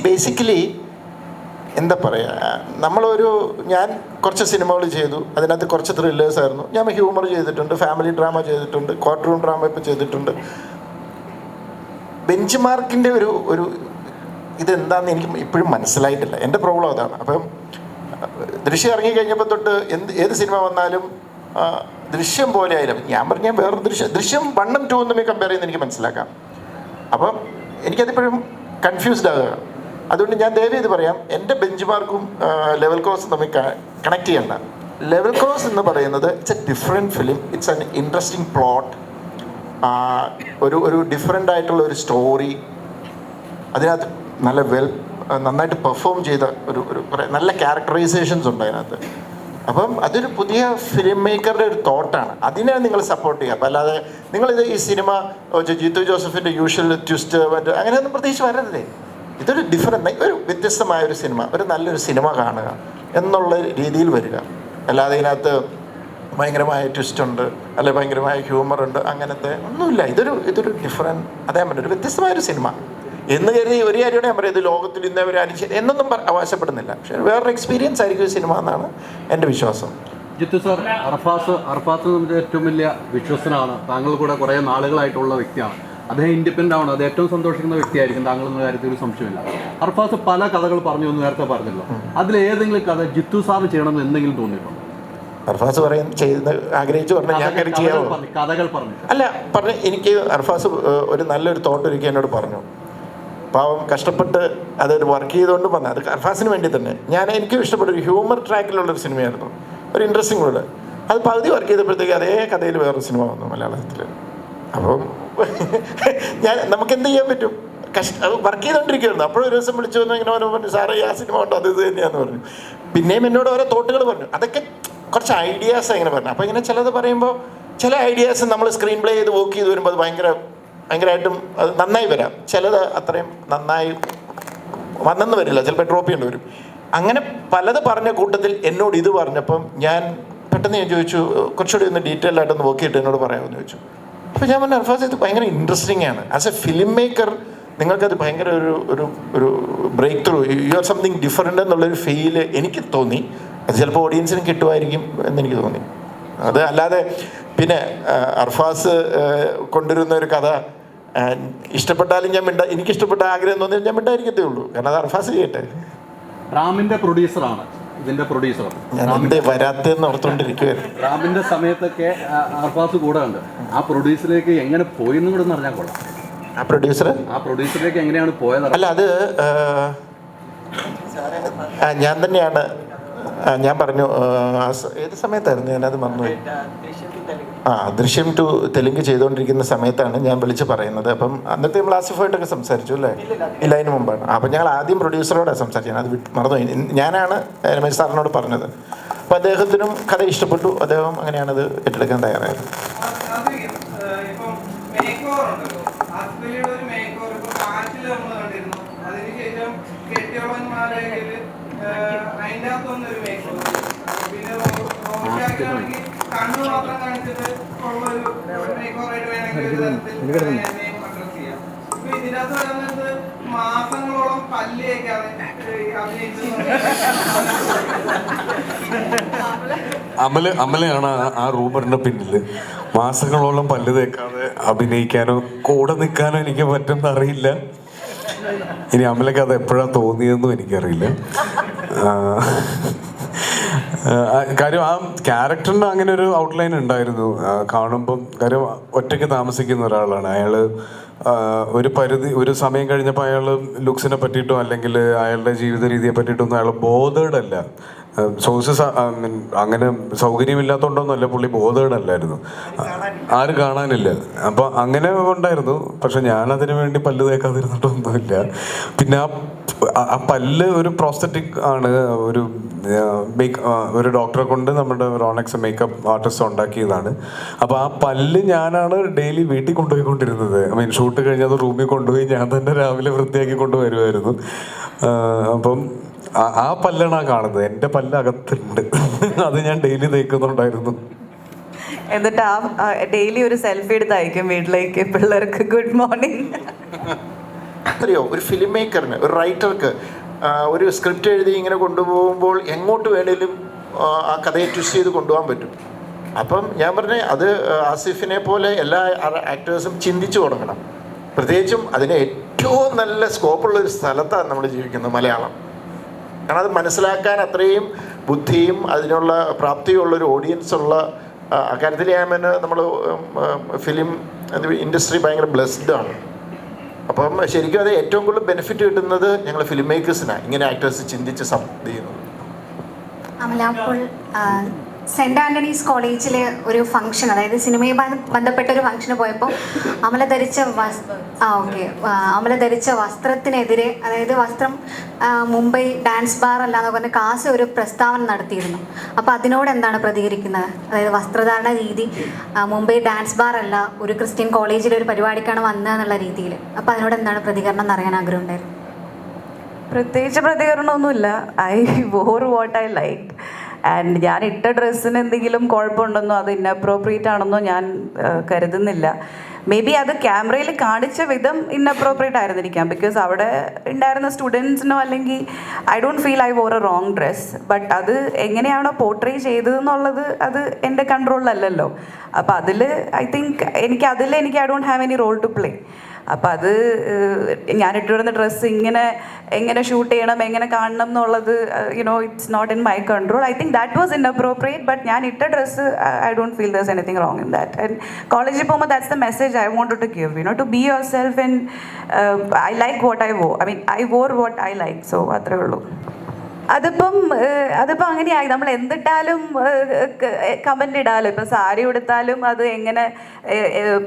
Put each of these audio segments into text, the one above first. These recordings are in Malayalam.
ബേസിക്കലി എന്താ പറയുക, ഞാൻ കുറച്ച് സിനിമകൾ ചെയ്തു, അതിനകത്ത് കുറച്ച് ത്രില്ലേഴ്സായിരുന്നു. ഞാൻ ഹ്യൂമർ ചെയ്തിട്ടുണ്ട്, ഫാമിലി ഡ്രാമ ചെയ്തിട്ടുണ്ട്, കോർട്ട് റൂം ഡ്രാമ ഇപ്പോൾ ചെയ്തിട്ടുണ്ട്. ബെഞ്ച് മാർക്കിൻ്റെ ഒരു ഇതെന്താണെന്ന് എനിക്ക് ഇപ്പോഴും മനസ്സിലായിട്ടില്ല. എൻ്റെ പ്രോബ്ലം അതാണ്. അപ്പം ദൃശ്യം ഇറങ്ങിക്കഴിഞ്ഞപ്പോൾ തൊട്ട് ഏത് സിനിമ വന്നാലും ദൃശ്യം പോലെ ആയാലും ഞാൻ പറഞ്ഞാൽ വേറൊരു ദൃശ്യം 1ഉം 2ഉം തമ്മിൽ കമ്പയർ ചെയ്യുന്നത് എനിക്ക് മനസ്സിലാക്കാം. അപ്പം എനിക്കതിപ്പോഴും കൺഫ്യൂസ്ഡ് ആകുക. അതുകൊണ്ട് ഞാൻ ദയവ് ചെയ്ത് പറയാം, എൻ്റെ ബെഞ്ച് മാർക്കും ലെവൽ ക്രോസും തമ്മിൽ കണക്ട് ചെയ്യണ്ട. ലെവൽ ക്രോസ് എന്ന് പറയുന്നത് it's A different film, it's an interesting plot, ഒരു ഡിഫറെൻ്റ് ആയിട്ടുള്ള ഒരു സ്റ്റോറി, അതിനകത്ത് നന്നായിട്ട് പെർഫോം ചെയ്ത ഒരു കുറേ നല്ല ക്യാരക്ടറൈസേഷൻസ് ഉണ്ട് അതിനകത്ത്. അപ്പം അതൊരു പുതിയ ഫിലിം മേക്കറുടെ ഒരു തോട്ടാണ്, അതിനെ നിങ്ങൾ സപ്പോർട്ട് ചെയ്യുക. അപ്പം അല്ലാതെ നിങ്ങളിത് ഈ സിനിമ ജിത്തു ജോസഫിൻ്റെ യൂഷ്വൽ ട്വിസ്റ്റ് മറ്റ് അങ്ങനെയൊന്നും പ്രത്യേകിച്ച് വരരുതേ. ഇതൊരു ഒരു വ്യത്യസ്തമായ ഒരു സിനിമ, ഒരു നല്ലൊരു സിനിമ കാണുക എന്നുള്ള രീതിയിൽ വരിക. അല്ലാതെ ഇതിനകത്ത് ഭയങ്കരമായ ട്വിസ്റ്റുണ്ട്, അല്ലെങ്കിൽ ഭയങ്കരമായ ഹ്യൂമറുണ്ട്, അങ്ങനത്തെ ഒന്നുമില്ല. ഇതൊരു ഡിഫറെൻറ്റ്, അതേ പറഞ്ഞ ഒരു വ്യത്യസ്തമായൊരു സിനിമ എന്ന് കരുതി ഒരു കാര്യമാണ് ഞാൻ പറയുന്നത് ലോകത്തിൽ ഇന്നവർ എന്നൊന്നും അവകാശപ്പെടുന്നില്ല. പക്ഷേ വേറൊരു എക്സ്പീരിയൻസ് ആയിരിക്കും ഈ സിനിമ എന്നാണ് എൻ്റെ വിശ്വാസം. ജിത്തു സാർ, അർഫാസ് നമ്മുടെ ഏറ്റവും വലിയ വിശ്വസ്തനാണ്. താങ്കൾ കൂടെ കുറേ നാളുകളായിട്ടുള്ള വ്യക്തിയാണ്. അദ്ദേഹം ഇൻഡിപെൻഡൻ്റ് ആണ്, അത് ഏറ്റവും സന്തോഷിക്കുന്ന വ്യക്തിയായിരിക്കും താങ്കൾ എന്ന കാര്യത്തിൽ ഒരു സംശയമില്ല. അർഫാസ് പല കഥകൾ പറഞ്ഞു എന്ന് നേരത്തെ പറഞ്ഞല്ലോ, അതിലേതെങ്കിലും കഥ ജിത്തു സാറിന് ചെയ്യണമെന്ന് എന്തെങ്കിലും തോന്നിയിട്ടുണ്ടോ? അർഫാസ് ആഗ്രഹിച്ചു പറഞ്ഞാൽ ഞാൻ കഥകൾ പറഞ്ഞു അല്ല പറഞ്ഞ് എനിക്ക് അർഫാസ് ഒരു നല്ലൊരു തോട്ട് ഒരുക്കി എന്നോട് പറഞ്ഞു. പാവം കഷ്ടപ്പെട്ട് അതൊരു വർക്ക് ചെയ്തുകൊണ്ട് വന്നത് അത് അർഫാസിന് വേണ്ടി തന്നെ. എനിക്കും ഇഷ്ടപ്പെട്ട ഒരു ഹ്യൂമർ ട്രാക്കിലുള്ളൊരു സിനിമയായിരുന്നു, ഒരു ഇൻട്രസ്റ്റിംഗ് കൂടെ. അത് പകുതി വർക്ക് ചെയ്തപ്പോഴത്തേക്ക് അതേ കഥയിൽ വേറൊരു സിനിമ വന്നു മലയാളത്തിൽ. അപ്പം നമുക്ക് എന്ത് ചെയ്യാൻ പറ്റും? വർക്ക് ചെയ്തുകൊണ്ടിരിക്കുകയായിരുന്നു. അപ്പോഴൊരു ദിവസം വിളിച്ചു വന്നു, ഇങ്ങനെ പറഞ്ഞു സാറേ ആ സിനിമ ഉണ്ടോ, അത് ഇത് തന്നെയാന്ന് പറഞ്ഞു. പിന്നെയും എന്നോട് ഓരോ തോട്ടുകൾ പറഞ്ഞു. അതൊക്കെ കുറച്ച് ഐഡിയാസ് ഇങ്ങനെ പറഞ്ഞു. അപ്പോൾ ഇങ്ങനെ ചിലത് പറയുമ്പോൾ ചില ഐഡിയാസ് നമ്മൾ സ്ക്രീൻ പ്ലേ ചെയ്ത് വർക്ക് ചെയ്ത് വരുമ്പോൾ അത് ഭയങ്കരമായിട്ടും അത് നന്നായി വരാം. ചിലത് അത്രയും നന്നായി വന്നെന്ന് വരില്ല, ചിലപ്പോൾ ഡ്രോപ്പ് ചെയ്യേണ്ടി വരും. അങ്ങനെ പലത് പറഞ്ഞ കൂട്ടത്തിൽ എന്നോട് ഇത് പറഞ്ഞപ്പം ഞാൻ ചോദിച്ചു, കുറച്ചുകൂടി ഒന്ന് ഡീറ്റെയിൽ ആയിട്ടൊന്ന് വർക്ക് ചെയ്തിട്ട് എന്നോട് പറയാമെന്ന് ചോദിച്ചു. അപ്പോൾ ഞാൻ പറഞ്ഞു അർഫാസ് ഇത് ഭയങ്കര ഇൻട്രസ്റ്റിംഗ് ആണ്. ആസ് എ ഫിലിം മേക്കർ നിങ്ങൾക്കത് ഭയങ്കര ഒരു break through, you are something different എന്നുള്ളൊരു ഫീല് എനിക്ക് തോന്നി. അത് ചിലപ്പോൾ ഓഡിയൻസിന് കിട്ടുമായിരിക്കും എന്നെനിക്ക് തോന്നി. അത് അല്ലാതെ പിന്നെ അർഫാസ് കൊണ്ടുവരുന്ന ഒരു കഥ ഇഷ്ടപ്പെട്ടാലും എനിക്കിഷ്ടപ്പെട്ട ആഗ്രഹം തോന്നിയാൽ ഞാൻ മിണ്ടായിരിക്കത്തേ ഉള്ളൂ. കാരണം അത് അർഫാസ് ചെയ്യട്ടെ. റാമിന്റെ പ്രൊഡ്യൂസറാണ് ഇതിന്റെ പ്രൊഡ്യൂസർ. ഞാൻ എന്തേ വരാത്തെന്ന് ഓർത്തുകൊണ്ടിരിക്കുവായിരുന്നു. റാമിന്റെ സമയത്തൊക്കെ അർഫാസ് കൂടെ ഉണ്ട്. ആ പ്രൊഡ്യൂസറിലേക്ക് എങ്ങനെ പോയെന്നും കൂടെ അറിഞ്ഞാൽ കൊള്ളാം. ആ പ്രൊഡ്യൂസറിലേക്ക് എങ്ങനെയാണ് പോയത്? അല്ല അത് ഞാൻ തന്നെയാണ്. ഞാൻ പറഞ്ഞു ഏത് സമയത്തായിരുന്നു ഞാനത് മറന്നുപോയി. ദൃശ്യം 2 തെലുങ്ക് ചെയ്തുകൊണ്ടിരിക്കുന്ന സമയത്താണ് ഞാൻ വിളിച്ച് പറയുന്നത്. അപ്പം അന്നത്തെ നമ്മൾ ആസിഫായിട്ടൊക്കെ സംസാരിച്ചു അല്ലേ? ഇല്ല, അതിന് മുമ്പാണ്. അപ്പം ഞങ്ങൾ ആദ്യം പ്രൊഡ്യൂസറോടെ സംസാരിച്ചത്, അത് മറന്നുപോയി. ഞാനാണ് രമേശ് സാറിനോട് പറഞ്ഞത്. അപ്പം അദ്ദേഹത്തിനും കഥ ഇഷ്ടപ്പെട്ടു, അദ്ദേഹം അങ്ങനെയാണത് ഏറ്റെടുക്കാൻ തയ്യാറായത്. കണ്ണു മാത്രം കാണിച്ചിട്ട് ഇതിനകത്ത് പറയുന്നത് മാസങ്ങളോളം പല്ലിയൊക്കെ അമലയാണ് ആ റൂമറിന്റെ പിന്നില്. മാസങ്ങളോളം പല്ല് തേക്കാതെ അഭിനയിക്കാനോ കൂടെ നിൽക്കാനോ എനിക്ക് പറ്റുമെന്ന് അറിയില്ല. ഇനി അമലക്ക് അത് എപ്പോഴാണ് തോന്നിയതെന്നും എനിക്കറിയില്ല. കാര്യം ആ ക്യാരക്ടറിന് അങ്ങനെ ഒരു ഔട്ട്ലൈൻ ഉണ്ടായിരുന്നു കാണുമ്പം. കാര്യം ഒറ്റയ്ക്ക് താമസിക്കുന്ന ഒരാളാണ് അയാൾ. ഒരു സമയം കഴിഞ്ഞപ്പോൾ അയാൾ ലുക്സിനെ പറ്റിയിട്ടോ അല്ലെങ്കിൽ അയാളുടെ ജീവിത രീതിയെ പറ്റിയിട്ടൊന്നും അയാൾ ബോധേഡല്ല. സോഴ്സസ് അങ്ങനെ സൗകര്യമില്ലാത്തതുകൊണ്ടൊന്നുമല്ല, പുള്ളി ബോധേഡല്ലായിരുന്നു, ആരും കാണാനില്ല. അപ്പോൾ അങ്ങനെ ഉണ്ടായിരുന്നു. പക്ഷെ ഞാനതിനു വേണ്ടി പല്ല് തേക്കാതിരുന്നിട്ടൊന്നുമില്ല. പിന്നെ ആ പല്ല് ഒരു പ്രോസ്തറ്റിക് ആണ്. ഒരു ഡോക്ടറെ കൊണ്ട് നമ്മുടെ റോണക്സ് മേക്കപ്പ് ആർട്ടിസ്റ്റ് ഉണ്ടാക്കിയതാണ്. അപ്പോൾ ആ പല്ല് ഞാനാണ് ഡെയിലി വീട്ടിൽ കൊണ്ടുപോയിക്കൊണ്ടിരുന്നത്. ഷൂട്ട് കഴിഞ്ഞ് അത് റൂമിൽ കൊണ്ടുപോയി ഞാൻ തന്നെ രാവിലെ വൃത്തിയാക്കി കൊണ്ടുവരുമായിരുന്നു. അപ്പം ആ പല്ലാണ് ആ കാണുന്നത്. എൻ്റെ പല്ല് അകത്തുണ്ട്, അത് ഞാൻ ഡെയിലി തേക്കുന്നുണ്ടായിരുന്നു. എന്നിട്ട് ഡെയിലി ഒരു സെൽഫി എടുത്ത് അയക്കും വീട്ടിലേക്ക് പിള്ളേർക്ക്, ഗുഡ് മോർണിംഗ്. അറിയോ, ഒരു ഫിലിം മേക്കറിന്, ഒരു റൈറ്റർക്ക് ഒരു സ്ക്രിപ്റ്റ് എഴുതി ഇങ്ങനെ കൊണ്ടുപോകുമ്പോൾ എങ്ങോട്ട് വേണേലും ആ കഥയെ ട്വിസ്റ്റ് ചെയ്ത് കൊണ്ടുപോകാൻ പറ്റും. അപ്പം ഞാൻ പറഞ്ഞ അത് ആസിഫിനെ പോലെ എല്ലാ ആക്ടേഴ്സും ചിന്തിച്ചു തുടങ്ങണം. പ്രത്യേകിച്ചും അതിന് ഏറ്റവും നല്ല സ്കോപ്പുള്ളൊരു സ്ഥലത്താണ് നമ്മൾ ജീവിക്കുന്നത്, മലയാളം. കാരണം അത് മനസ്സിലാക്കാൻ അത്രയും ബുദ്ധിയും അതിനുള്ള പ്രാപ്തിയുള്ളൊരു ഓഡിയൻസ് ഉള്ള അക്കാര്യത്തിൽ നമ്മൾ ഫിലിം ഇൻഡസ്ട്രി ഭയങ്കര ബ്ലെസ്ഡ് ആണ്. അപ്പം ശരിക്കും അത് ഏറ്റവും കൂടുതൽ ബെനിഫിറ്റ് കിട്ടുന്നത് ഞങ്ങൾ ഫിലിം മേക്കേഴ്സിനാണ്, ഇങ്ങനെ ആക്ടേഴ്സ് ചിന്തിച്ച് ചെയ്യുന്നത്. അമല, അപ്പോൾ സെൻറ് ആൻ്റണീസ് കോളേജിൽ ഒരു ഫംഗ്ഷൻ, അതായത് സിനിമയെ ബന്ധപ്പെട്ട ഒരു ഫംഗ്ഷന് പോയപ്പോൾ അമല ധരിച്ച വസ്ത്രത്തിനെതിരെ, അതായത് വസ്ത്രം മുംബൈ ഡാൻസ് ബാർ അല്ലാന്ന് പറഞ്ഞ് കാസ് ഒരു പ്രസ്താവന നടത്തിയിരുന്നു. അപ്പോൾ അതിനോട് എന്താണ് പ്രതികരിക്കുന്നത്? അതായത് വസ്ത്രധാരണ രീതി മുംബൈ ഡാൻസ് ബാർ അല്ല, ഒരു ക്രിസ്ത്യൻ കോളേജിലെ ഒരു പരിപാടിക്കാണ് വന്നതെന്നുള്ള രീതിയിൽ. അപ്പോൾ അതിനോട് എന്താണ് പ്രതികരണം എന്നറിയാൻ ആഗ്രഹമുണ്ടായിരുന്നു. പ്രത്യേകിച്ച് പ്രതികരണമൊന്നുമില്ല. I wore what I like. And ഞാൻ ഇട്ട ഡ്രസ്സിന് എന്തെങ്കിലും കുഴപ്പമുണ്ടെന്നോ അത് ഇന്നപ്രോപ്രിയേറ്റ് ആണെന്നോ ഞാൻ കരുതുന്നില്ല. മേ ബി അത് ക്യാമറയിൽ കാണിച്ച വിധം ഇന്നപ്രോപ്രിയേറ്റ് ആയിരുന്നിരിക്കാം. ബിക്കോസ് അവിടെ ഉണ്ടായിരുന്ന സ്റ്റുഡൻസിനോ അല്ലെങ്കിൽ I don't feel I wore a wrong dress. But അത് എങ്ങനെയാണോ പോർട്രേ ചെയ്തതെന്നുള്ളത് അത് എൻ്റെ കൺട്രോളിലല്ലല്ലോ. അപ്പോൾ അതിൽ ഐ തിങ്ക് എനിക്ക് I don't have any role to play. അപ്പം അത് ഞാൻ ഇട്ടുവരുന്ന ഡ്രസ്സ് എങ്ങനെ ഷൂട്ട് ചെയ്യണം, എങ്ങനെ കാണണം എന്നുള്ളത് it's not in my control. I think that was inappropriate. But ഞാൻ ഇട്ട dress I don't feel there's anything wrong in that. And കോളേജിൽ പോകുമ്പോൾ that's the message I wanted to give, to be yourself. And I like what I wore what I like. So അത്രേ ഉള്ളൂ. അതിപ്പം അങ്ങനെയായി. നമ്മൾ എന്തിട്ടാലും കമൻ്റ് ഇടാമല്ലോ. ഇപ്പം സാരി ഉടുത്താലും അത് എങ്ങനെ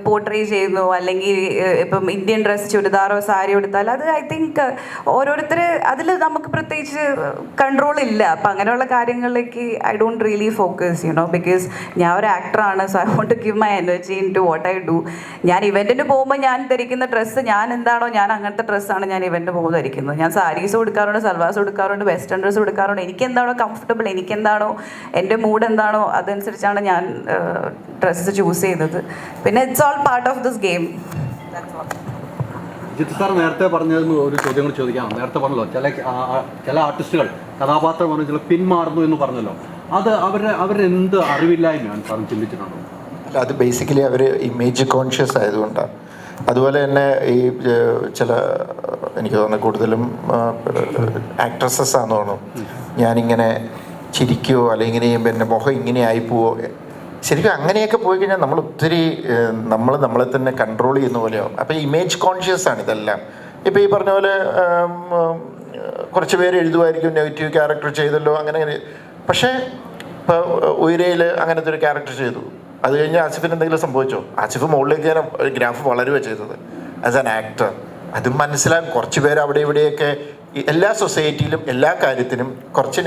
പോർട്രേ ചെയ്യുന്നു, അല്ലെങ്കിൽ ഇപ്പം ഇന്ത്യൻ ഡ്രസ്സ് ചുരിദാറോ സാരി ഉടുത്താലും അത് ഐ തിങ്ക് ഓരോരുത്തർ അതിൽ നമുക്ക് പ്രത്യേകിച്ച് കൺട്രോൾ ഇല്ല. അപ്പം അങ്ങനെയുള്ള കാര്യങ്ങളിലേക്ക് I don't really focus because ഞാൻ ഒരു ആക്ടറാണ്. So I want to give my energy in to what I do. ഞാൻ ഇവൻറ്റിന് പോകുമ്പോൾ ഞാൻ ധരിക്കുന്ന ഡ്രസ്സ് ഞാൻ അങ്ങനത്തെ ഡ്രസ്സാണ് ഞാൻ ഇവൻറ്റിന് പോകുമ്പോൾ ധരിക്കുന്നത്. ഞാൻ സാരീസ് കൊടുക്കാറുണ്ട്, സൽവാസ് കൊടുക്കാറുണ്ട്, വെസ്റ്റേൺ ഡ്രസ്സ് കൊടുക്കാറുണ്ട്. എനിക്കെന്താണോ കംഫർട്ടബിൾ, എനിക്കെന്താണോ എൻ്റെ മൂഡ് എന്താണോ അതനുസരിച്ചാണ് ഞാൻ ഡ്രസ്സ് ചൂസ് ചെയ്തത്. പിന്നെ it's all part of this game. Jith sir നേരത്തെ പറഞ്ഞതെന്ന് ഒരു ചോദ്യം കൂടി ചോദിക്കാം. നേരത്തെ പറഞ്ഞല്ലോ ചില ആർട്ടിസ്റ്റുകൾ കഥാപാത്രം പറഞ്ഞ ചില പിന്മാറുന്നു എന്ന് പറഞ്ഞല്ലോ. അത് അവരുടെ എന്ത് അറിവില്ലായ്മയാണ് സാറും ചിന്തിച്ചിട്ടുണ്ടോ? അല്ല, അത് ബേസിക്കലി അവർ ഇമേജ് കോൺഷ്യസ് ആയതുകൊണ്ടാണ്. അതുപോലെ തന്നെ ഈ ചില എനിക്ക് തോന്നുന്നത് കൂടുതലും ആക്ട്രസസ് ആണെന്ന് തോന്നുന്നു, ഞാനിങ്ങനെ ചിരിക്കുവോ അല്ലെങ്കിൽ ഇങ്ങനെ ചെയ്യുമ്പോൾ എൻ്റെ മുഖം ഇങ്ങനെ ആയിപ്പോവോ. ശരിക്കും അങ്ങനെയൊക്കെ പോയി കഴിഞ്ഞാൽ നമ്മൾ ഒത്തിരി നമ്മളെ തന്നെ കൺട്രോൾ ചെയ്യുന്ന പോലെയാവും. അപ്പോൾ ഇമേജ് കോൺഷ്യസ് ആണ് ഇതെല്ലാം. ഇപ്പോൾ ഈ പറഞ്ഞ പോലെ കുറച്ച് പേര് എഴുതുമായിരിക്കും നെഗറ്റീവ് ക്യാരക്ടർ ചെയ്തല്ലോ അങ്ങനെ. പക്ഷേ ഇപ്പോൾ ഉയരയിൽ അങ്ങനത്തെ ഒരു ക്യാരക്ടർ ചെയ്തു, അത് കഴിഞ്ഞ് ആസിഫിന് എന്തെങ്കിലും സംഭവിച്ചോ? ആസിഫ് മുകളിലേക്ക് ഞാൻ ഗ്രാഫ് വളരുകയാണ് ചെയ്തത് ആസ് ആൻ ആക്ടർ. അതും മനസ്സിലാകും. കുറച്ച് പേര് അവിടെ ഇവിടെയൊക്കെ എല്ലാ സൊസൈറ്റിയിലും എല്ലാ കാര്യത്തിനും കുറച്ച്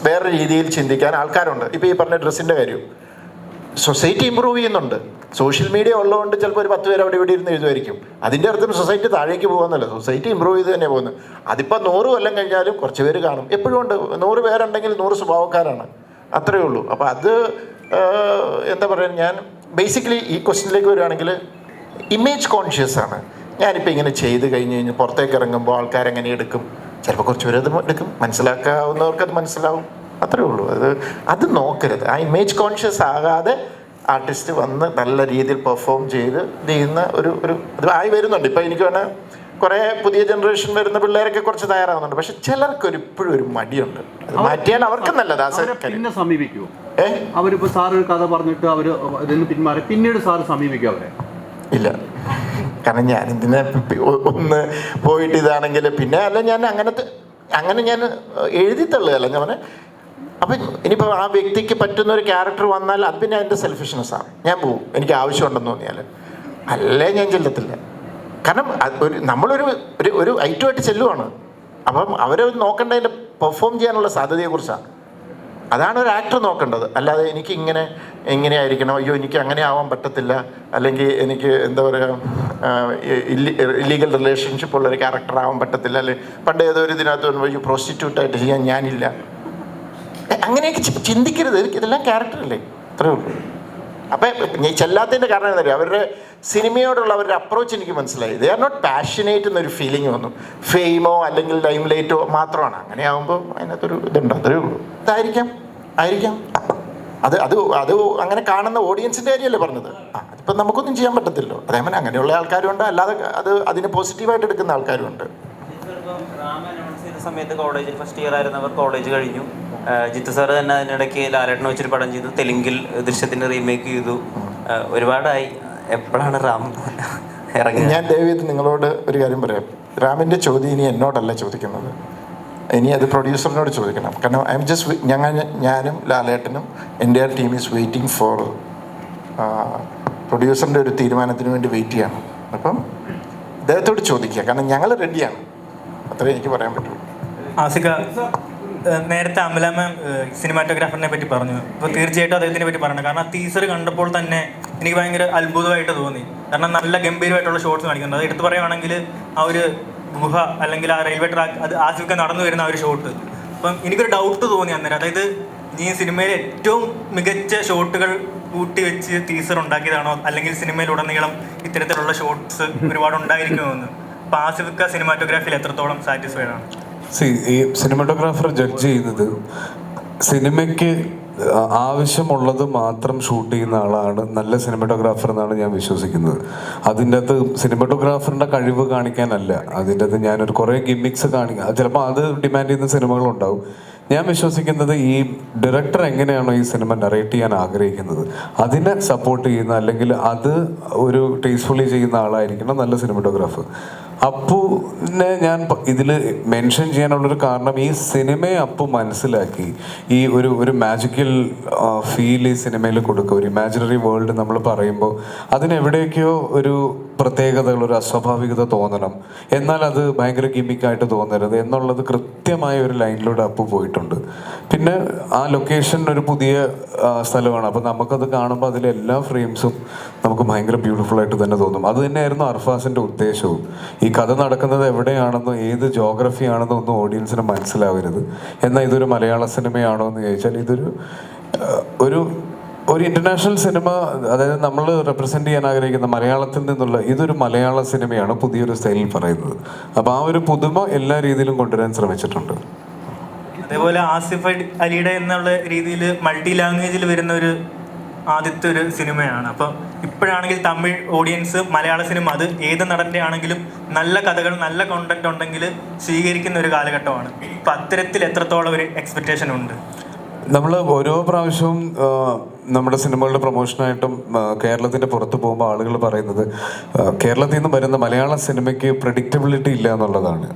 വേറെ രീതിയിൽ ചിന്തിക്കാൻ ആൾക്കാരുണ്ട്. ഇപ്പോൾ ഈ പറഞ്ഞ ഡ്രസ്സിൻ്റെ കാര്യം, സൊസൈറ്റി ഇമ്പ്രൂവ് ചെയ്യുന്നുണ്ട്. സോഷ്യൽ മീഡിയ ഉള്ളതുകൊണ്ട് ചിലപ്പോൾ ഒരു 10 പേര് അവിടെ ഇവിടെ ഇരുന്ന് എഴുതുമായിരിക്കും. അതിൻ്റെ അർത്ഥം സൊസൈറ്റി താഴേക്ക് പോകുന്നല്ല, സൊസൈറ്റി ഇമ്പ്രൂവ് ചെയ്ത് തന്നെ പോകുന്നത്. അതിപ്പോൾ 100 കൊല്ലം കഴിഞ്ഞാലും കുറച്ച് പേര് കാണും. എപ്പോഴും ഉണ്ട്. 100 പേരുണ്ടെങ്കിൽ 100 സ്വഭാവക്കാരാണ്, അത്രയേ ഉള്ളൂ. അപ്പോൾ അത് എന്താ പറയുക, ഞാൻ ബേസിക്കലി ഈ ക്വസ്റ്റ്യനിലേക്ക് വരികയാണെങ്കിൽ ഇമേജ് കോൺഷ്യസ് ആണ്. ഞാനിപ്പോൾ ഇങ്ങനെ ചെയ്ത് കഴിഞ്ഞ് പുറത്തേക്ക് ഇറങ്ങുമ്പോൾ ആൾക്കാരെങ്ങനെ എടുക്കും? ചിലപ്പോൾ കുറച്ച് പേര് അത് എടുക്കും, മനസ്സിലാക്കാവുന്നവർക്ക് അത് മനസ്സിലാവും, അത്രയേ ഉള്ളൂ. അത് നോക്കരുത്. ആ ഇമേജ് കോൺഷ്യസ് ആകാതെ ആർട്ടിസ്റ്റ് വന്ന് നല്ല രീതിയിൽ പെർഫോം ചെയ്ത് ചെയ്യുന്ന ഒരു അത് ആയി വരുന്നുണ്ട്. ഇപ്പോൾ എനിക്ക് വേണേൽ കുറേ പുതിയ ജനറേഷൻ വരുന്ന പിള്ളേരൊക്കെ കുറച്ച് തയ്യാറാവുന്നുണ്ട്. പക്ഷെ ചിലർക്ക് ഇപ്പോഴും ഒരു മടിയുണ്ട്. അത് മാറ്റിയാൽ അവർക്ക് നല്ലത്. പിന്നെ സമീപിക്കുമോ? അവരിപ്പോൾ സാർ ഒരു കഥ പറഞ്ഞിട്ട് അവർ ഇതിന് പിന്മാറി പിന്നീട് സാറ് സമീപിക്കും അവരെ? ഇല്ല, കാരണം ഞാൻ ഇതിനെ ഒന്ന് പോയിട്ട് ഇതാണെങ്കിൽ പിന്നെ അല്ല, ഞാൻ അങ്ങനെ ഞാൻ എഴുതി തള്ളുകയല്ല. ഞാൻ പറഞ്ഞാൽ അപ്പം ഇനിയിപ്പോൾ ആ വ്യക്തിക്ക് പറ്റുന്ന ഒരു ക്യാരക്ടർ വന്നാൽ അത് പിന്നെ അതിൻ്റെ സെൽഫിഷ്നെസ്സാണ്. ഞാൻ പോവും, എനിക്ക് ആവശ്യമുണ്ടെന്ന് തോന്നിയാൽ. അല്ലേ ഞാൻ ചെല്ലത്തില്ല. കാരണം നമ്മളൊരു ഐറ്റമായിട്ട് ചെല്ലുവാണ്. അപ്പം അവരെ നോക്കേണ്ടതിൻ്റെ പെർഫോം ചെയ്യാനുള്ള സാധ്യതയെക്കുറിച്ചാണ്. അതാണ് ഒരു ആക്ടർ നോക്കേണ്ടത്. അല്ലാതെ എനിക്ക് എങ്ങനെയായിരിക്കണം, അയ്യോ എനിക്ക് അങ്ങനെ ആവാൻ പറ്റത്തില്ല, അല്ലെങ്കിൽ എനിക്ക് എന്താ പറയുക ഇല്ലീഗൽ റിലേഷൻഷിപ്പ് ഉള്ളൊരു ക്യാരക്ടർ ആവാൻ പറ്റത്തില്ല, അല്ലെങ്കിൽ പണ്ട് ഏതോ ഒരു ഇതിനകത്ത് പ്രോസ്റ്റിറ്റ്യൂട്ടായിട്ട് ചെയ്യാൻ ഞാനില്ല, അങ്ങനെയൊക്കെ ചിന്തിക്കരുത്. ഇതെല്ലാം ക്യാരക്ടറല്ലേ, അത്രേ ഉള്ളൂ. അപ്പം ചെല്ലാത്തതിൻ്റെ കാരണം എന്താ പറയുക, അവരുടെ സിനിമയോടുള്ള അവരുടെ അപ്രോച്ച് എനിക്ക് മനസ്സിലായി. ദേ ആർ നോട്ട് പാഷനേറ്റ് എന്നൊരു ഫീലിംഗ് വന്നു. ഫെയിമോ അല്ലെങ്കിൽ ലൈം ലൈറ്റോ മാത്രമാണ്. അങ്ങനെ ആകുമ്പോൾ അതിനകത്തൊരു ഇതുണ്ട്. അതൊരു ഇതായിരിക്കാം. അത് അത് അത് അങ്ങനെ കാണുന്ന ഓഡിയൻസിൻ്റെ കാര്യമല്ലേ പറഞ്ഞത്. അതിപ്പോൾ നമുക്കൊന്നും ചെയ്യാൻ പറ്റത്തില്ലോ. അതേപോലെ അങ്ങനെയുള്ള ആൾക്കാരുണ്ട്, അല്ലാതെ അതിന് പോസിറ്റീവായിട്ട് എടുക്കുന്ന ആൾക്കാരുണ്ട്. സമയത്ത് കോളേജിൽ ഫസ്റ്റ് ഇയർ ആയിരുന്നവർ കോളേജ് കഴിഞ്ഞു. ജിത്തു സാറ് തന്നെ അതിനിടയ്ക്ക് ലാലേട്ടനെ വെച്ചൊരു പടം ചെയ്തു, തെലുങ്കിൽ ദൃശ്യത്തിൻ്റെ റീമേക്ക് ചെയ്തു. ഒരുപാടായി. എപ്പോഴാണ് റാം ഇറങ്ങി? ഞാൻ ദയവേത് നിങ്ങളോട് ഒരു കാര്യം പറയാം. റാമിൻ്റെ ചോദ്യം ഇനി എന്നോടല്ല ചോദിക്കുന്നത്, ഇനി അത് പ്രൊഡ്യൂസറിനോട് ചോദിക്കണം. കാരണം ഐ എം ജസ്റ്റ് ഞാനും ലാലേട്ടനും എൻ്റെ ടീം ഈസ് വെയിറ്റിംഗ് ഫോർ പ്രൊഡ്യൂസറിൻ്റെ ഒരു തീരുമാനത്തിന് വേണ്ടി വെയിറ്റ് ചെയ്യണം. അപ്പം അദ്ദേഹത്തോട് ചോദിക്കുക, കാരണം ഞങ്ങൾ റെഡിയാണ്. അത്രേ എനിക്ക് പറയാൻ പറ്റുള്ളൂ. ആസിക, നേരത്തെ അമല മാം സിനിമാറ്റോഗ്രാഫറിനെ പറ്റി പറഞ്ഞു. അപ്പോൾ തീർച്ചയായിട്ടും അദ്ദേഹത്തിനെ പറ്റി പറയണം. കാരണം ടീസർ കണ്ടപ്പോൾ തന്നെ എനിക്ക് ഭയങ്കര അത്ഭുതമായിട്ട് തോന്നി. കാരണം നല്ല ഗംഭീരമായിട്ടുള്ള ഷോട്ട്സ് കാണിക്കുന്നുണ്ട്. അത് എടുത്തു പറയുകയാണെങ്കിൽ ആ ഒരു ഗുഹ അല്ലെങ്കിൽ ആ റെയിൽവേ ട്രാക്ക്, അത് ആസിഫ നടന്നു വരുന്ന ആ ഒരു ഷോട്ട്, അപ്പം എനിക്കൊരു ഡൗട്ട് തോന്നി അന്നേരം. അതായത് ഈ സിനിമയിലെ ഏറ്റവും മികച്ച ഷോട്ടുകൾ കൂട്ടി വെച്ച് ടീസർ ഉണ്ടാക്കിയതാണോ, അല്ലെങ്കിൽ സിനിമയിലുടനീളം ഇത്തരത്തിലുള്ള ഷോട്ട്സ് ഒരുപാട് ഉണ്ടായിരിക്കുമെന്ന്. അപ്പോൾ ആസിഫ സിനിമാറ്റോഗ്രാഫിയിൽ എത്രത്തോളം സാറ്റിസ്ഫൈഡ് ആണ്? ഈ സിനിമാറ്റോഗ്രാഫർ ജഡ്ജ് ചെയ്യുന്നത് സിനിമയ്ക്ക് ആവശ്യമുള്ളത് മാത്രം ഷൂട്ട് ചെയ്യുന്ന ആളാണ് നല്ല സിനിമാറ്റോഗ്രാഫർ എന്നാണ് ഞാൻ വിശ്വസിക്കുന്നത്. അതിൻ്റെ അകത്ത് സിനിമാറ്റോഗ്രാഫറിൻ്റെ കഴിവ് കാണിക്കാനല്ല, അതിൻ്റെ അകത്ത് ഞാനൊരു കുറേ ഗിമ്മിക്സ് കാണിക്കാം. ചിലപ്പോൾ അത് ഡിമാൻഡ് ചെയ്യുന്ന സിനിമകളുണ്ടാവും. ഞാൻ വിശ്വസിക്കുന്നത് ഈ ഡയറക്ടർ എങ്ങനെയാണോ ഈ സിനിമ നറേറ്റ് ചെയ്യാൻ ആഗ്രഹിക്കുന്നത് അതിനെ സപ്പോർട്ട് ചെയ്യുന്ന, അല്ലെങ്കിൽ അത് ഒരു ടേസ്റ്റ്ഫുള്ളി ചെയ്യുന്ന ആളായിരിക്കണം നല്ല സിനിമാറ്റോഗ്രാഫർ. അപ്പുവിനെ ഞാൻ ഇതിൽ മെൻഷൻ ചെയ്യാനുള്ളൊരു കാരണം, ഈ സിനിമയെ അപ്പു മനസ്സിലാക്കി ഈ ഒരു മാജിക്കൽ ഫീൽ ഈ സിനിമയിൽ കൊടുക്കുക. ഒരു ഇമാജിനറി വേൾഡ് നമ്മൾ പറയുമ്പോൾ അതിനെവിടെയൊക്കെയോ ഒരു പ്രത്യേകതകൾ, ഒരു അസ്വാഭാവികത തോന്നണം, എന്നാൽ അത് ഭയങ്കര ഗിമ്മിക്കായിട്ട് തോന്നരുത് എന്നുള്ളത് കൃത്യമായ ഒരു ലൈനിലൂടെ അപ്പു പോയിട്ടുണ്ട്. പിന്നെ ആ ലൊക്കേഷൻ ഒരു പുതിയ സ്ഥലമാണ്. അപ്പോൾ നമുക്കത് കാണുമ്പോൾ അതിലെ എല്ലാ ഫ്രെയിംസും നമുക്ക് ഭയങ്കര ബ്യൂട്ടിഫുൾ ആയിട്ട് തന്നെ തോന്നും. അത് തന്നെയായിരുന്നു അർഫാസിൻ്റെ ഉദ്ദേശവും. ഈ കഥ നടക്കുന്നത് എവിടെയാണെന്നോ ഏത് ജോഗ്രഫി ആണെന്നോ ഒന്നും ഓഡിയൻസിന് മനസ്സിലാവരുത്. എന്നാൽ ഇതൊരു മലയാള സിനിമയാണോ എന്ന് ചോദിച്ചാൽ ഇതൊരു ഒരു ഇൻ്റർനാഷണൽ സിനിമ, അതായത് നമ്മൾ റെപ്രസെൻ്റ് ചെയ്യാൻ ആഗ്രഹിക്കുന്ന മലയാളത്തിൽ നിന്നുള്ള ഇതൊരു മലയാള സിനിമയാണ് പുതിയൊരു സ്റ്റൈലിൽ പറയുന്നത്. അപ്പോൾ ആ ഒരു പുതുമ എല്ലാ രീതിയിലും കൊണ്ടുവരാൻ ശ്രമിച്ചിട്ടുണ്ട്. അതേപോലെ ആസിഫ് അലിയുടെ എന്നുള്ള രീതിയിൽ മൾട്ടി ലാംഗ്വേജിൽ വരുന്ന ഒരു ആദ്യത്തെ ഒരു സിനിമയാണ്. അപ്പം ഇപ്പോഴാണെങ്കിൽ തമിഴ് ഓഡിയൻസ് മലയാള സിനിമ, അത് ഏത് നടൻ്റെ ആണെങ്കിലും നല്ല കഥകൾ, നല്ല കോണ്ടന്റ് ഉണ്ടെങ്കിൽ സ്വീകരിക്കുന്ന ഒരു കാലഘട്ടമാണ്. അപ്പം അത്തരത്തിൽ എത്രത്തോളം ഒരു എക്സ്പെക്റ്റേഷൻ ഉണ്ട്? നമ്മൾ ഓരോ പ്രാവശ്യവും നമ്മുടെ സിനിമകളുടെ പ്രൊമോഷനായിട്ടും കേരളത്തിൻ്റെ പുറത്ത് പോകുമ്പോൾ ആളുകൾ പറയുന്നത് കേരളത്തിൽ നിന്ന് വരുന്ന മലയാള സിനിമയ്ക്ക് പ്രഡിക്റ്റബിലിറ്റി ഇല്ല എന്നുള്ളതാണ്.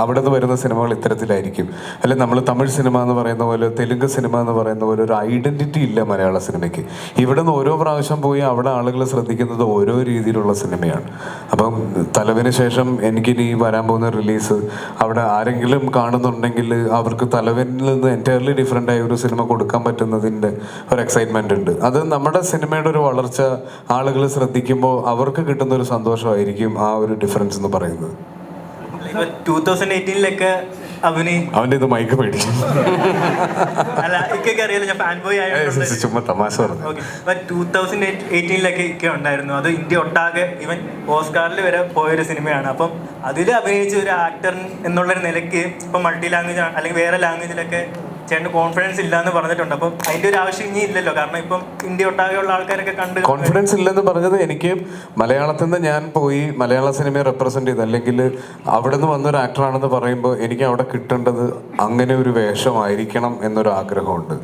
അവിടെ നിന്ന് വരുന്ന സിനിമകൾ ഇത്തരത്തിലായിരിക്കും. അല്ലെങ്കിൽ നമ്മൾ തമിഴ് സിനിമ എന്ന് പറയുന്ന പോലെ, തെലുങ്ക് സിനിമ എന്ന് പറയുന്ന പോലെ ഒരു ഐഡൻറ്റിറ്റി ഇല്ല മലയാള സിനിമയ്ക്ക്. ഇവിടെ നിന്ന് ഓരോ പ്രാവശ്യം പോയി അവിടെ ആളുകൾ ശ്രദ്ധിക്കുന്നത് ഓരോ രീതിയിലുള്ള സിനിമയാണ്. അപ്പം തലവിന് ശേഷം എനിക്കിനി വരാൻ പോകുന്ന റിലീസ് അവിടെ ആരെങ്കിലും കാണുന്നുണ്ടെങ്കിൽ അവർക്ക് തലവനിൽ നിന്ന് എൻറ്റയർലി ഡിഫറെൻ്റ് ആയ ഒരു സിനിമ കൊടുക്കാൻ പറ്റുന്നതിൻ്റെ ഒരു എക്സൈറ്റ്മെൻ്റ് ഉണ്ട്. അത് നമ്മുടെ സിനിമയുടെ ഒരു വളർച്ച ആളുകൾ ശ്രദ്ധിക്കുമ്പോൾ അവർക്ക് കിട്ടുന്ന ഒരു സന്തോഷമായിരിക്കും ആ ഒരു ഡിഫറൻസ് എന്ന് പറയുന്നത്. 2018 അവൻ്റെ ഇത് മൈക്ക് പേടിച്ചു. അല്ല, ഇക്കൊക്കെ അറിയാലോ, ഞാൻ ഫാൻ ബോയ് ആയതുകൊണ്ട് ചുമ്മാ തമാശ പറഞ്ഞു. ഓക്കെ. 2018 ഇക്ക ഉണ്ടായിരുന്നു. അത് ഇന്ത്യ ഒട്ടാകെ ഈവൻ ഓസ്കാറിൽ വരെ പോയൊരു സിനിമയാണ്. അപ്പം അതിൽ അഭിനയിച്ച ഒരു ആക്ടർ എന്നുള്ളൊരു നിലയ്ക്ക് ഇപ്പം മൾട്ടി ലാംഗ്വേജ് അല്ലെങ്കിൽ വേറെ ലാംഗ്വേജിലൊക്കെ ചേട്ടന് കോൺഫിഡൻസ് ഇല്ല എന്ന് പറഞ്ഞിട്ടുണ്ട്. അപ്പം അതിൻ്റെ ഒരു ആവശ്യം ഇനി ഇല്ലല്ലോ, കാരണം ഇപ്പം ഇന്ത്യ ഒട്ടാകെയുള്ള ആൾക്കാരൊക്കെ കണ്ട്. കോൺഫിഡൻസ് ഇല്ലെന്ന് പറഞ്ഞത്, എനിക്ക് മലയാളത്തിൽ നിന്ന് ഞാൻ പോയി മലയാള സിനിമയെ റെപ്രസെൻ്റ് ചെയ്ത്, അല്ലെങ്കിൽ അവിടെ നിന്ന് വന്നൊരു ആക്ടറാണെന്ന് പറയുമ്പോൾ എനിക്ക് അവിടെ കിട്ടേണ്ടത് അങ്ങനെ ഒരു വേഷമായിരിക്കണം എന്നൊരു ആഗ്രഹമുണ്ട്.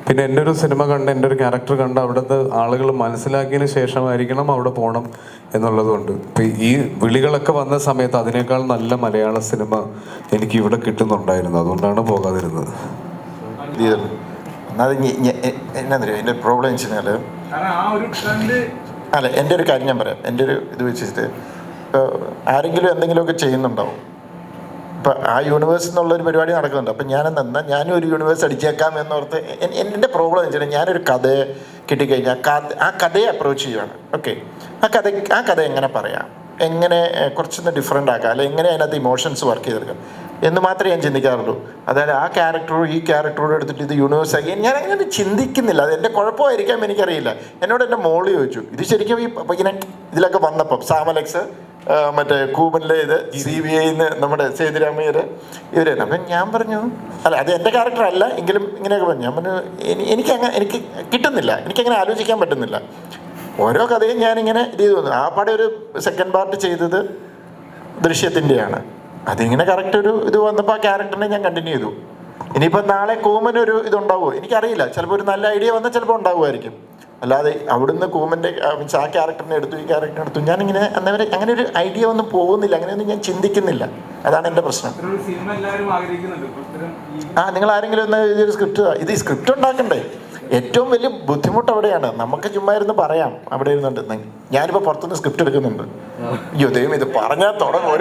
പിന്നെ എൻ്റെ ഒരു സിനിമ കണ്ട്, എൻ്റെ ഒരു ക്യാരക്ടർ കണ്ട് അവിടുത്തെ ആളുകൾ മനസ്സിലാക്കിയതിന് ശേഷമായിരിക്കണം അവിടെ പോകണം എന്നുള്ളതുകൊണ്ട്. ഇപ്പം ഈ വിളികളൊക്കെ വന്ന സമയത്ത് അതിനേക്കാൾ നല്ല മലയാള സിനിമ എനിക്ക് ഇവിടെ കിട്ടുന്നുണ്ടായിരുന്നു. അതുകൊണ്ടാണ് പോകാതിരുന്നത്. ഒന്നാമത് എന്നാ എൻ്റെ പ്രോബ്ലം എന്ന് വെച്ച് കഴിഞ്ഞാൽ, അല്ല, എൻ്റെ ഒരു കാര്യം ഞാൻ പറയാം. എൻ്റെ ഒരു ഇത് വെച്ചിട്ട് ഇപ്പോൾ ആരെങ്കിലും എന്തെങ്കിലുമൊക്കെ ചെയ്യുന്നുണ്ടാവും. ഇപ്പം ആ യൂണിവേഴ്സ് എന്നുള്ളൊരു പരിപാടി നടക്കുന്നുണ്ട്. അപ്പം ഞാനും ഒരു യൂണിവേഴ്സ് അടിച്ചേക്കാം എന്നോർത്ത് എൻ്റെ പ്രോബ്ലം എന്ന് വെച്ചാൽ, ഞാനൊരു കഥ കിട്ടിക്കഴിഞ്ഞാൽ ആ കഥയെ അപ്രോച്ച് ചെയ്യുകയാണ്. ഓക്കെ, ആ കഥ എങ്ങനെ പറയാം എങ്ങനെ കുറച്ചൊന്ന് ഡിഫറെൻ്റ് ആക്കാം, അല്ലെങ്കിൽ എങ്ങനെ അതിനകത്ത് ഇമോഷൻസ് വർക്ക് ചെയ്തെടുക്കാം എന്ന് മാത്രമേ ഞാൻ ചിന്തിക്കാറുള്ളൂ. അതായത് ആ ക്യാരക്ടറോട് ഈ ക്യാരക്ടറോട് എടുത്തിട്ട് ഇത് യൂണിവേഴ്സാക്കി ഞാൻ അങ്ങനെ ചിന്തിക്കുന്നില്ല. അത് എൻ്റെ കുഴപ്പമായിരിക്കാം, എനിക്കറിയില്ല. എന്നോട് എൻ്റെ മോള് ചോദിച്ചു, ഇത് ശരിക്കും ഈ ഇങ്ങനെ ഇതിലൊക്കെ വന്നപ്പം സാമലക്സ് മറ്റേ കൂബനിലെ ഇത് CBIന്ന് നമ്മുടെ സേതുരാമയ്യര് ഇവരായിരുന്നു. അപ്പം ഞാൻ പറഞ്ഞു അല്ല അത് എൻ്റെ ക്യാരക്ടർ അല്ല എങ്കിലും ഇങ്ങനെയൊക്കെ പറഞ്ഞു. ഞാൻ പറഞ്ഞു എനിക്ക് കിട്ടുന്നില്ല, എനിക്കങ്ങനെ ആലോചിക്കാൻ പറ്റുന്നില്ല. ഓരോ കഥയും ഞാനിങ്ങനെ ഇത് ചെയ്തു തോന്നുന്നു. ആ പടം ഒരു സെക്കൻഡ് പാർട്ട് ചെയ്തത് ദൃശ്യത്തിൻ്റെയാണ്. അതിങ്ങനെ കറക്റ്റ് ഒരു ഇത് വന്നപ്പോൾ ആ ക്യാരക്ടറിനെ ഞാൻ കണ്ടിന്യൂ ചെയ്തു. ഇനിയിപ്പോൾ നാളെ കൂമനൊരു ഇതുണ്ടാവുമോ എനിക്കറിയില്ല. ചിലപ്പോൾ ഒരു നല്ല ഐഡിയ വന്നാൽ ചിലപ്പോൾ ഉണ്ടാവുമായിരിക്കും. അല്ലാതെ അവിടുന്ന് കൂമൻ്റെ മീൻസ് ആ ക്യാരക്ടറിനെ എടുത്തു ഈ ക്യാരക്ടറിനെ എടുത്തു ഞാനിങ്ങനെ അന്നവരെ അങ്ങനെ ഒരു ഐഡിയ ഒന്നും പോകുന്നില്ല, അങ്ങനെയൊന്നും ഞാൻ ചിന്തിക്കുന്നില്ല. അതാണ് എൻ്റെ പ്രശ്നം. നിങ്ങൾ ആരെങ്കിലും ഒന്ന് ഇതൊരു സ്ക്രിപ്റ്റ് ഇത് സ്ക്രിപ്റ്റ് ഉണ്ടാക്കണ്ടേ? ഏറ്റവും വലിയ ബുദ്ധിമുട്ട് അവിടെയാണ്. നമുക്ക് ചുമ്മാ ഇരുന്ന് പറയാം അവിടെ ഇരുന്നുണ്ട്. ഞാനിപ്പോൾ പുറത്തുനിന്ന് സ്ക്രിപ്റ്റ് എടുക്കുന്നുണ്ട്. അയ്യോ ദൈവം ഇത് പറഞ്ഞാൽ തുടങ്ങും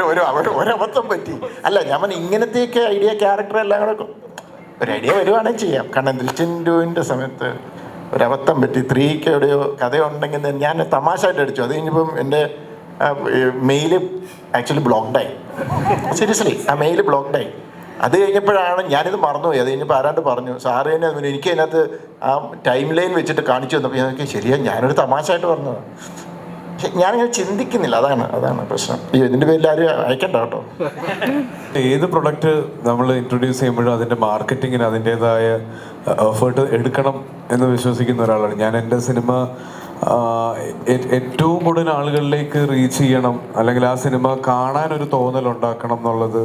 ഒരബദ്ധം പറ്റി. അല്ല ഞാൻ ഇങ്ങനത്തെയൊക്കെ ഐഡിയ ക്യാരക്ടർ എല്ലാം കൂടെ ഒരു ഐഡിയ വരുവാണെങ്കിൽ ചെയ്യാം. കാരണം ദൃശ്യം 2ൻ്റെ സമയത്ത് ഒരബദ്ധം പറ്റി. 3ക്ക് എവിടെയോ കഥയുണ്ടെങ്കിൽ ഞാൻ തമാശയായിട്ട് അടിച്ചു. അത് കഴിഞ്ഞപ്പം എൻ്റെ മെയില് ആക്ച്വലി ബ്ലോക്ക്ഡായി. സീരിയസ്ലി ആ മെയില് ബ്ലോക്ക്ഡായി. അത് കഴിഞ്ഞപ്പോഴാണ് ഞാനിത് മറന്നുപോയി. അത് കഴിഞ്ഞപ്പോൾ ആരാണ്ട് പറഞ്ഞു സാറ് തന്നെ എനിക്ക് അതിനകത്ത് ആ ടൈം ലൈൻ വെച്ചിട്ട് കാണിച്ചു തന്നപ്പോൾ ഞാൻ ശരിയാ ഞാനൊരു തമാശയായിട്ട് പറഞ്ഞതാണ്. പക്ഷെ ഞാനിങ്ങനെ ചിന്തിക്കുന്നില്ല. അതാണ് പ്രശ്നം. ഇതിൻ്റെ പേരിൽ ആരും അയക്കണ്ട കേട്ടോ. ഏത് പ്രൊഡക്റ്റ് നമ്മൾ ഇൻട്രൊഡ്യൂസ് ചെയ്യുമ്പോഴും അതിൻ്റെ മാർക്കറ്റിങ്ങിന് അതിൻ്റേതായ എഫേർട്ട് എടുക്കണം എന്ന് വിശ്വസിക്കുന്ന ഒരാളാണ് ഞാൻ. എൻ്റെ സിനിമ ഏറ്റവും കൂടുതൽ ആളുകളിലേക്ക് റീച്ച് ചെയ്യണം, അല്ലെങ്കിൽ ആ സിനിമ കാണാനൊരു തോന്നലുണ്ടാക്കണം എന്നുള്ളത്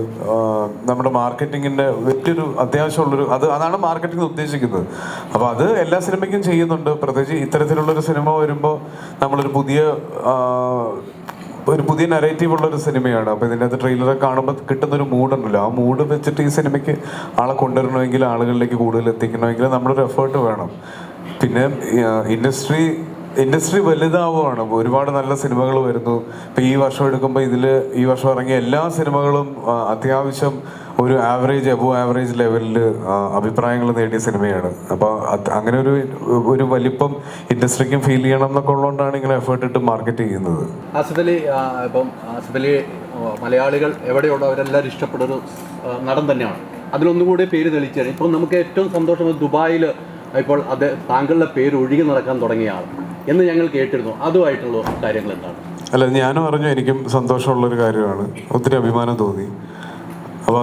നമ്മുടെ മാർക്കറ്റിങ്ങിൻ്റെ വലിയൊരു അത്യാവശ്യമുള്ളൊരു അതാണ് മാർക്കറ്റിംഗ് ഉദ്ദേശിക്കുന്നത്. അപ്പോൾ അത് എല്ലാ സിനിമയ്ക്കും ചെയ്യുന്നുണ്ട്. പ്രത്യേകിച്ച് ഇത്തരത്തിലുള്ളൊരു സിനിമ വരുമ്പോൾ നമ്മളൊരു പുതിയ നരേറ്റീവ് ഉള്ളൊരു സിനിമയാണ്. അപ്പോൾ ഇതിനകത്ത് ട്രെയിലറൊക്കെ കാണുമ്പോൾ കിട്ടുന്നൊരു മൂഡുണ്ടല്ലോ, ആ മൂഡ് വെച്ചിട്ട് ഈ സിനിമയ്ക്ക് ആളെ കൊണ്ടുവരണമെങ്കിൽ ആളുകളിലേക്ക് കൂടുതൽ എത്തിക്കണമെങ്കിൽ നമ്മളൊരു എഫേർട്ട് വേണം. പിന്നെ ഇൻഡസ്ട്രി വലുതാവുകയാണ്. ഒരുപാട് നല്ല സിനിമകൾ വരുന്നു. ഇപ്പം ഈ വർഷം എടുക്കുമ്പോൾ ഈ വർഷം ഇറങ്ങിയ എല്ലാ സിനിമകളും അത്യാവശ്യം ഒരു എബോ ആവറേജ് ലെവലിൽ അഭിപ്രായങ്ങൾ നേടിയ സിനിമയാണ്. അപ്പോൾ അങ്ങനെ ഒരു വലിപ്പം ഇൻഡസ്ട്രിക്കും ഫീൽ ചെയ്യണം എന്നൊക്കെ ഉള്ളതുകൊണ്ടാണ് ഇങ്ങനെ എഫേർട്ട് ഇട്ട് മാർക്കറ്റ് ചെയ്യുന്നത്. ആസിഫ് അലി മലയാളികൾ എവിടെയുള്ളവരെല്ലാവരും ഇഷ്ടപ്പെടുന്ന നടൻ തന്നെയാണ്. അതിലൊന്നുകൂടി പേര് തെളിയിച്ചാണ്. ഇപ്പം നമുക്ക് ഏറ്റവും സന്തോഷം ദുബായിൽ ഇപ്പോൾ താങ്കളുടെ പേര് ഒഴുകി നടക്കാൻ തുടങ്ങിയാണ് എന്ന് ഞങ്ങൾ കേട്ടിരുന്നു. അതുമായിട്ടുള്ള കാര്യങ്ങൾ എന്താണ്? അല്ല ഞാനും അറിഞ്ഞു, എനിക്കും സന്തോഷമുള്ളൊരു കാര്യമാണ്. ഒത്തിരി അഭിമാനം തോന്നി. അപ്പോൾ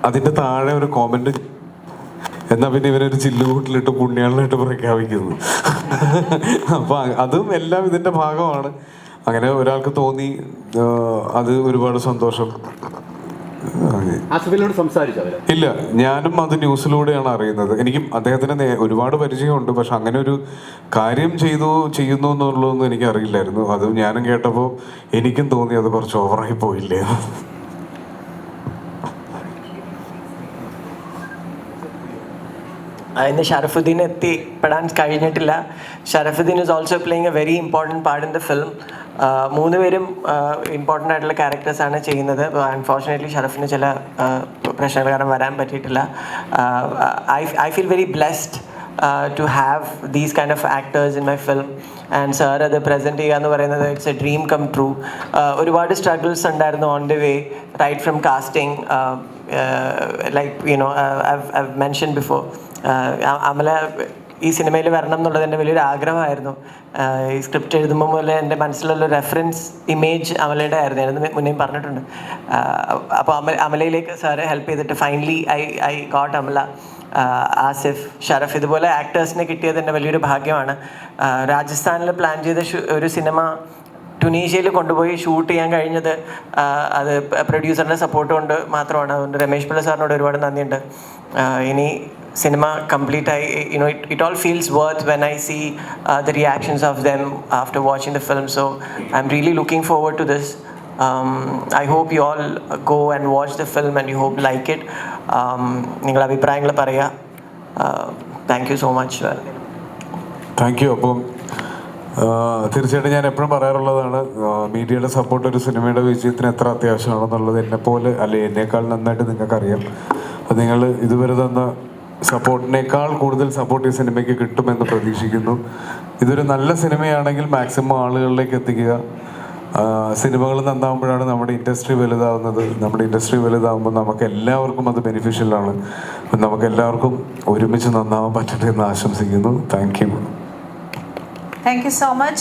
അതിൻ്റെ താഴെ ഒരു കോമൻറ്റ് എന്നാൽ പിന്നെ ഇവനൊരു ചില്ലുകൂട്ടിലിട്ട് പുണ്യാളനായിട്ട് പ്രഖ്യാപിക്കുന്നു. അപ്പോൾ അതും എല്ലാം ഇതിൻ്റെ ഭാഗമാണ്. അങ്ങനെ ഒരാൾക്ക് തോന്നി, അത് ഒരുപാട് സന്തോഷം. ഇല്ല, ഞാനും അത് ന്യൂസിലൂടെയാണ് അറിയുന്നത്. എനിക്കും അദ്ദേഹത്തിന് ഒരുപാട് പരിചയമുണ്ട്. പക്ഷെ അങ്ങനെ ഒരു കാര്യം ചെയ്യുന്നു എന്നുള്ളതൊന്നും എനിക്ക് അറിയില്ലായിരുന്നു. അത് ഞാനും കേട്ടപ്പോൾ എനിക്കും തോന്നി അത് കുറച്ച് ഓവറായി പോയില്ലേ. ഇന്ന് ഷറഫുദ്ദീൻ എത്തിപ്പെടാൻ കഴിഞ്ഞിട്ടില്ല. Sharafudheen is also playing a very important part in the film. 3 പേരും ഇമ്പോർട്ടൻ്റ് ആയിട്ടുള്ള ക്യാരക്ടേഴ്സാണ് ചെയ്യുന്നത്. അൺഫോർച്ചുനേറ്റ്ലി ഷറഫിന് ചില പ്രശ്നങ്ങൾ കാരണം വരാൻ പറ്റിയിട്ടില്ല. I feel very blessed to have these kind of actors in my film, and sir അത് പ്രസൻറ്റ് ചെയ്യുക എന്ന് പറയുന്നത് it's a dream come true. ഒരുപാട് സ്ട്രഗിൾസ് ഉണ്ടായിരുന്നു on the way, right from casting, like I've mentioned before, Amala ഈ സിനിമയിൽ വരണം എന്നുള്ളത് എൻ്റെ വലിയൊരു ആഗ്രഹമായിരുന്നു. ഈ സ്ക്രിപ്റ്റ് എഴുതുമ്പോൾ മുതലേ എൻ്റെ മനസ്സിലുള്ള റെഫറൻസ് ഇമേജ് അമലയുടെ ആയിരുന്നു. ഞാനത് മുന്നേ പറഞ്ഞിട്ടുണ്ട്. അപ്പോൾ അമലയിലേക്ക് സാറ് ഹെൽപ്പ് ചെയ്തിട്ട് finally I got Amala. Asif, Sharaf, ഇതുപോലെ ആക്ടേഴ്സിനെ കിട്ടിയത് എൻ്റെ വലിയൊരു ഭാഗ്യമാണ്. രാജസ്ഥാനിൽ പ്ലാൻ ചെയ്ത ഒരു സിനിമ ടുണീഷ്യയിൽ കൊണ്ടുപോയി ഷൂട്ട് ചെയ്യാൻ കഴിഞ്ഞത് അത് പ്രൊഡ്യൂസറിൻ്റെ സപ്പോർട്ട് കൊണ്ട് മാത്രമാണ്. അതുകൊണ്ട് രമേശ് പിള്ള സാറിനോട് ഒരുപാട് നന്ദിയുണ്ട്. ഇനി സിനിമ കംപ്ലീറ്റ് ആയി, it all feels worth when I see the reactions of them after watching the film. So I'm really looking forward to this. I hope you all go and watch the film and you hope like it. നിങ്ങളുടെ അഭിപ്രായങ്ങൾ പറയുക. Thank you so much. Thank you. അപ്പം തീർച്ചയായിട്ടും ഞാൻ എപ്പോഴും പറയാറുള്ളതാണ്, മീഡിയയുടെ സപ്പോർട്ട് ഒരു സിനിമയുടെ വിജയത്തിന് എത്ര അത്യാവശ്യമാണെന്നുള്ളത് എന്നെപ്പോലെ അല്ലെങ്കിൽ എന്നേക്കാൾ നന്നായിട്ട് നിങ്ങൾക്കറിയാം. അപ്പോൾ നിങ്ങൾ ഇതുവരെ തന്ന സപ്പോർട്ടിനേക്കാൾ കൂടുതൽ സപ്പോർട്ട് ഈ സിനിമയ്ക്ക് കിട്ടുമെന്ന് പ്രതീക്ഷിക്കുന്നു. ഇതൊരു നല്ല സിനിമയാണെങ്കിൽ മാക്സിമം ആളുകളിലേക്ക് എത്തിക്കുക. സിനിമകൾ നന്നാവുമ്പോഴാണ് നമ്മുടെ ഇൻഡസ്ട്രി വലുതാവുന്നത്. നമ്മുടെ ഇൻഡസ്ട്രി വലുതാവുമ്പോൾ നമുക്ക് എല്ലാവർക്കും അത് ബെനിഫിഷ്യലാണ്. നമുക്ക് എല്ലാവർക്കും ഒരുമിച്ച് നന്നാവാൻ പറ്റട്ടെ എന്ന് ആശംസിക്കുന്നു. Thank you so much.